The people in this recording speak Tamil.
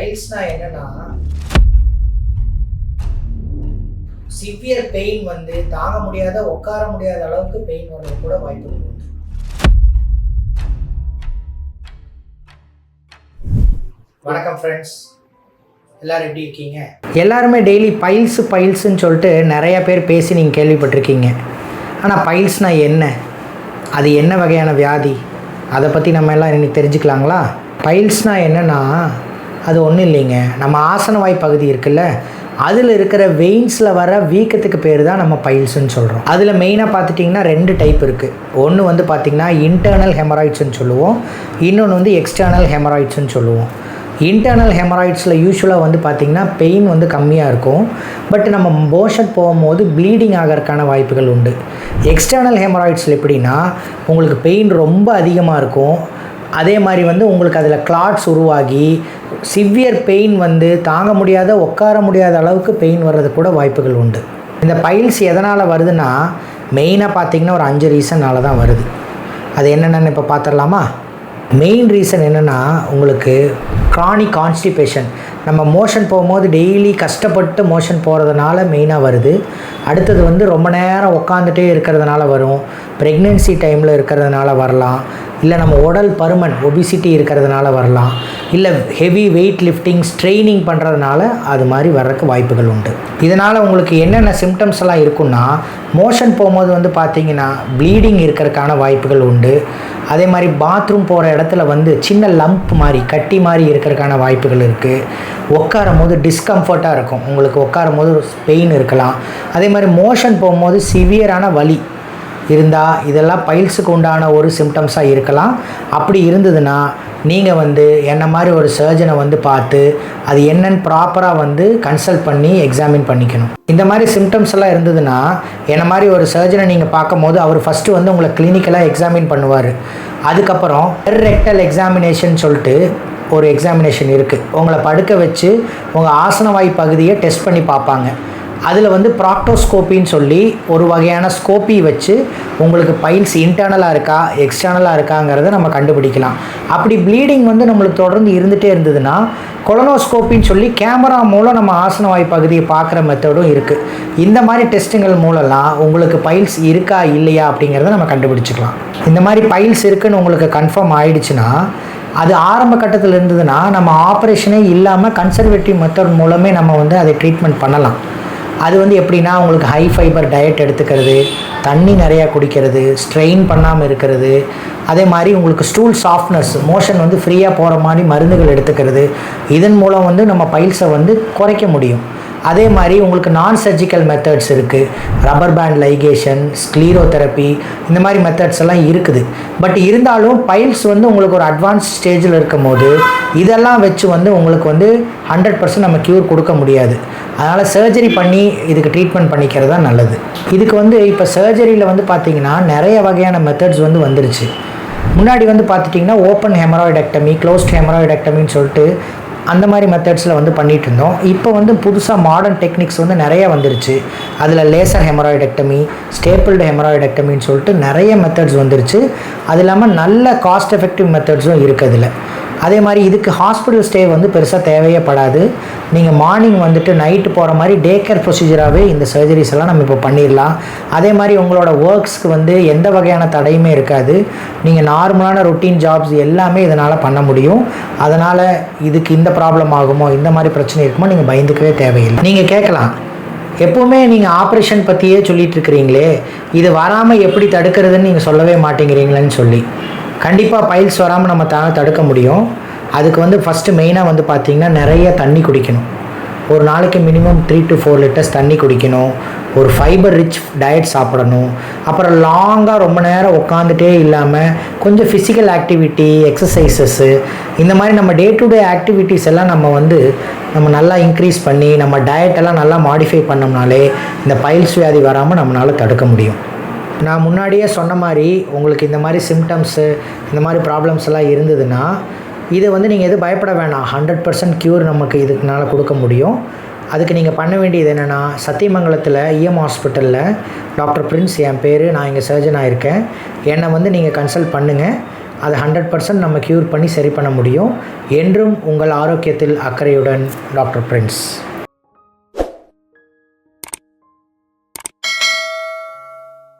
பைல்ஸ்னா என்னன்னா சிவியர் பெயின் வந்து தாங்க முடியாத உட்கார முடியாத அளவுக்கு பெயின் வர்றது கூட வாய்ப்புகள் உண்டு. வணக்கம் ஃப்ரெண்ட்ஸ், எல்லாரும் எப்படி இருக்கீங்க? எல்லாருமே டெய்லி பைல்ஸ்ன்னு சொல்லிட்டு நிறைய பேர் பேசி நீங்கள் கேள்விப்பட்டிருக்கீங்க. ஆனால் பைல்ஸ்னால் என்ன, அது என்ன வகையான வியாதி, அதை பற்றி நம்ம எல்லாம் இன்னைக்கு தெரிஞ்சுக்கலாங்களா? பைல்ஸ்னால் என்னென்னா அது ஒன்றும் இல்லைங்க, நம்ம ஆசனவாய் பகுதி இருக்குல்ல, அதில் இருக்கிற வெயின்ஸில் வர வீக்கத்துக்கு பேர் தான் நம்ம பைல்ஸ்ன்னு சொல்கிறோம். அதில் மெயினாக பார்த்துட்டிங்கன்னா 2 டைப் இருக்குது. ஒன்று வந்து பார்த்திங்கன்னா இன்டர்னல் ஹெமராய்ட்ஸ்ன்னு சொல்லுவோம், இன்னொன்று வந்து எக்ஸ்டர்னல் ஹெமராய்ட்ஸ்ன்னு சொல்லுவோம். இன்டர்னல் ஹெமராய்ட்ஸில் யூஸ்வலாக வந்து பார்த்திங்கன்னா பெயின் வந்து கம்மியாக இருக்கும், பட் நம்ம மோஷன் போகும்போது ப்ளீடிங் ஆகிறதுக்கான வாய்ப்புகள் உண்டு. எக்ஸ்டர்னல் ஹெமராய்ட்ஸில் எப்படின்னா உங்களுக்கு பெயின் ரொம்ப அதிகமாக இருக்கும், அதே மாதிரி வந்து உங்களுக்கு அதில் கிளாட்ஸ் உருவாகி சிவியர் பெயின் வந்து தாங்க முடியாத உட்கார முடியாத அளவுக்கு பெயின் வர்றது கூட வாய்ப்புகள் உண்டு. இந்த பைல்ஸ் எதனால் வருதுன்னா மெயினாக பார்த்திங்கன்னா ஒரு 5 ரீசன்னால தான் வருது. அது என்னென்னு இப்போ பார்த்துடலாமா? மெயின் ரீசன் என்னென்னா உங்களுக்கு க்ரானிக் கான்ஸ்டிபேஷன், நம்ம மோஷன் போகும்போது டெய்லி கஷ்டப்பட்டு மோஷன் போகிறதுனால மெயினாக வருது. அடுத்தது வந்து ரொம்ப நேரம் உட்காந்துட்டே இருக்கிறதுனால வரும், ப்ரெக்னென்சி டைமில் இருக்கிறதுனால வரலாம், இல்லை நம்ம உடல் பருமன் ஒபிசிட்டி இருக்கிறதுனால வரலாம், இல்லை ஹெவி வெயிட் லிஃப்டிங் ஸ்ட்ரெயினிங் பண்ணுறதுனால அது மாதிரி வர்றதுக்கு வாய்ப்புகள் உண்டு. இதனால் உங்களுக்கு என்னென்ன சிம்டம்ஸ் எல்லாம் இருக்குன்னா, மோஷன் போகும்போது வந்து பார்த்திங்கன்னா ப்ளீடிங் இருக்கிறதுக்கான வாய்ப்புகள் உண்டு. அதே மாதிரி பாத்ரூம் போகிற இடத்துல வந்து சின்ன லம்ப் மாதிரி கட்டி மாதிரி இருக்கிறதுக்கான வாய்ப்புகள் இருக்குது. உட்காரும் போது டிஸ்கம்ஃபர்ட்டாக இருக்கும், உங்களுக்கு உட்காரும் போது பெயின் இருக்கலாம். அதே மாதிரி மோஷன் போகும்போது சிவியரான வலி இருந்தால் இதெல்லாம் பைல்ஸுக்கு உண்டான ஒரு சிம்டம்ஸாக இருக்கலாம். அப்படி இருந்ததுன்னா நீங்கள் வந்து என்ன மாதிரி ஒரு சர்ஜனை வந்து பார்த்து அது என்னன்னு ப்ராப்பராக வந்து கன்சல்ட் பண்ணி எக்ஸாமின் பண்ணிக்கணும். இந்த மாதிரி சிம்டம்ஸ் எல்லாம் இருந்ததுன்னா என்ன மாதிரி ஒரு சர்ஜனை நீங்கள் பார்க்கும்போது அவர் ஃபஸ்ட்டு வந்து உங்களை கிளினிக்கலாக எக்ஸாமின் பண்ணுவார். அதுக்கப்புறம் ரெக்டல் எக்ஸாமினேஷன் சொல்லிட்டு ஒரு எக்ஸாமினேஷன் இருக்குது. உங்களை படுக்க வச்சு உங்கள் ஆசனவாய் பகுதியை டெஸ்ட் பண்ணி பார்ப்பாங்க. அதில் வந்து ப்ராக்டோஸ்கோப்பின்னு சொல்லி ஒரு வகையான ஸ்கோப்பி வச்சு உங்களுக்கு பைல்ஸ் இன்டர்னலாக இருக்கா எக்ஸ்டர்னலாக இருக்காங்கிறத நம்ம கண்டுபிடிக்கலாம். அப்படி ப்ளீடிங் வந்து நம்மளுக்கு தொடர்ந்து இருந்துகிட்டே இருந்ததுன்னா கொலனோஸ்கோப்பின்னு சொல்லி கேமரா மூலம் நம்ம ஆசனவாய் பகுதியை பார்க்குற மெத்தடும் இருக்குது. இந்த மாதிரி டெஸ்ட்டுங்கள் மூலம்லாம் உங்களுக்கு பைல்ஸ் இருக்கா இல்லையா அப்படிங்கிறத நம்ம கண்டுபிடிச்சிக்கலாம். இந்த மாதிரி பைல்ஸ் இருக்குதுன்னு உங்களுக்கு கன்ஃபார்ம் ஆகிடுச்சுன்னா அது ஆரம்ப கட்டத்தில் இருந்ததுன்னா நம்ம ஆப்ரேஷனே இல்லாமல் கன்சர்வேட்டிவ் மெத்தட் மூலமே நம்ம வந்து அதை ட்ரீட்மெண்ட் பண்ணலாம். அது வந்து எப்படின்னா உங்களுக்கு ஹை ஃபைபர் டயட் எடுத்துக்கிறது, தண்ணி நிறையா குடிக்கிறது, ஸ்ட்ரெயின் பண்ணாமல் இருக்கிறது, அதே மாதிரி உங்களுக்கு ஸ்டூல் சாஃப்ட்னஸ் மோஷன் வந்து ஃப்ரீயாக போகிற மாதிரி மருந்துகள் எடுத்துக்கிறது, இதன் மூலம் வந்து நம்ம பைல்ஸை வந்து குறைக்க முடியும். அதே மாதிரி உங்களுக்கு நான் சர்ஜிக்கல் மெத்தட்ஸ் இருக்குது, ரப்பர் பேண்ட் லைகேஷன், ஸ்க்ளீரோதெரப்பி, இந்த மாதிரி மெத்தட்ஸ் எல்லாம் இருக்குது. பட் இருந்தாலும் பைல்ஸ் வந்து உங்களுக்கு ஒரு அட்வான்ஸ் ஸ்டேஜில் இருக்கும் போது இதெல்லாம் வச்சு வந்து உங்களுக்கு வந்து 100% நம்ம க்யூர் கொடுக்க முடியாது. அதனால் சர்ஜரி பண்ணி இதுக்கு ட்ரீட்மெண்ட் பண்ணிக்கிறது தான் நல்லது. இதுக்கு வந்து இப்போ சர்ஜரியில் வந்து பார்த்திங்கன்னா நிறைய வகையான மெத்தட்ஸ் வந்து வந்துருச்சு. முன்னாடி வந்து பார்த்துட்டிங்கன்னா ஓப்பன் ஹெமராய்டெக்டமி, க்ளோஸ்ட் ஹெமராய்டெக்டமின்னு சொல்லிட்டு அந்த மாதிரி மெத்தட்ஸில் வந்து பண்ணிகிட்டு இருந்தோம். இப்போ வந்து புதுசாக மாடர்ன் டெக்னிக்ஸ் வந்து நிறைய வந்துருச்சு. அதில் லேசர் ஹெமராய்டெக்டமி, ஸ்டேப்பிள்டு ஹெமராய்டெக்டமின்னு சொல்லிட்டு நிறைய மெத்தட்ஸ் வந்துருச்சு. அது இல்லாமல் நல்ல காஸ்ட் எஃபெக்டிவ் மெத்தட்ஸும் இருக்குது அதில். அதே மாதிரி இதுக்கு ஹாஸ்பிட்டல் ஸ்டே வந்து பெருசாக தேவையே படாது. நீங்கள் மார்னிங் வந்துட்டு நைட்டு போகிற மாதிரி டே கேர் ப்ரொசீஜராகவே இந்த சர்ஜரிஸ் எல்லாம் நம்ம இப்போ பண்ணிடலாம். அதே மாதிரி உங்களோட ஒர்க்ஸ்க்கு வந்து எந்த வகையான தடையுமே இருக்காது. நீங்கள் நார்மலான ரொட்டீன் ஜாப்ஸ் எல்லாமே இதனால் பண்ண முடியும். அதனால் இதுக்கு இந்த ப்ராப்ளம் ஆகுமோ, இந்த மாதிரி பிரச்சனை இருக்குமோ நீங்கள் பயந்துக்கவே தேவையில்லை. நீங்கள் கேட்கலாம், எப்போவுமே நீங்கள் ஆப்ரேஷன் பற்றியே சொல்லிகிட்டு இருக்கிறீங்களே, இது வராமல் எப்படி தடுக்கிறதுன்னு நீங்கள் சொல்லவே மாட்டேங்கிறீங்களேன்னு சொல்லி. கண்டிப்பாக பைல்ஸ் வராமல் நம்ம தடுக்க முடியும். அதுக்கு வந்து ஃபஸ்ட்டு மெயினாக வந்து பார்த்திங்கன்னா நிறைய தண்ணி குடிக்கணும். ஒரு நாளைக்கு மினிமம் 3 to 4 லிட்டர்ஸ் தண்ணி குடிக்கணும். ஒரு ஃபைபர் ரிச் டயட் சாப்பிடணும். அப்புறம் லாங்காக ரொம்ப நேரம் உட்காந்துட்டே இல்லாமல் கொஞ்சம் ஃபிசிக்கல் ஆக்டிவிட்டி, எக்ஸசைசஸ்ஸு, இந்த மாதிரி நம்ம டே டு டே ஆக்டிவிட்டீஸ் எல்லாம் நம்ம நல்லா இன்க்ரீஸ் பண்ணி நம்ம டயட்டெல்லாம் நல்லா மாடிஃபை பண்ணோம்னாலே இந்த பைல்ஸ் வியாதி வராமல் நம்மளால் தடுக்க முடியும். நான் முன்னாடியே சொன்ன மாதிரி உங்களுக்கு இந்த மாதிரி சிம்டம்ஸு, இந்த மாதிரி ப்ராப்ளம்ஸ் எல்லாம் இருந்ததுன்னா இதை வந்து நீங்கள் எதுவும் பயப்பட வேணாம். 100% க்யூர் நமக்கு இதுக்குனால கொடுக்க முடியும். அதுக்கு நீங்கள் பண்ண வேண்டியது என்னென்னா, சத்தியமங்கலத்தில் இஎம் ஹாஸ்பிட்டலில் டாக்டர் பிரின்ஸ் என் பேர், நான் இங்கே சர்ஜன் ஆகிருக்கேன். என்னை வந்து நீங்கள் கன்சல்ட் பண்ணுங்கள். அதை 100% நம்ம க்யூர் பண்ணி சரி பண்ண முடியும். என்றும் உங்கள் ஆரோக்கியத்தில் அக்கறையுடன் டாக்டர் பிரின்ஸ்.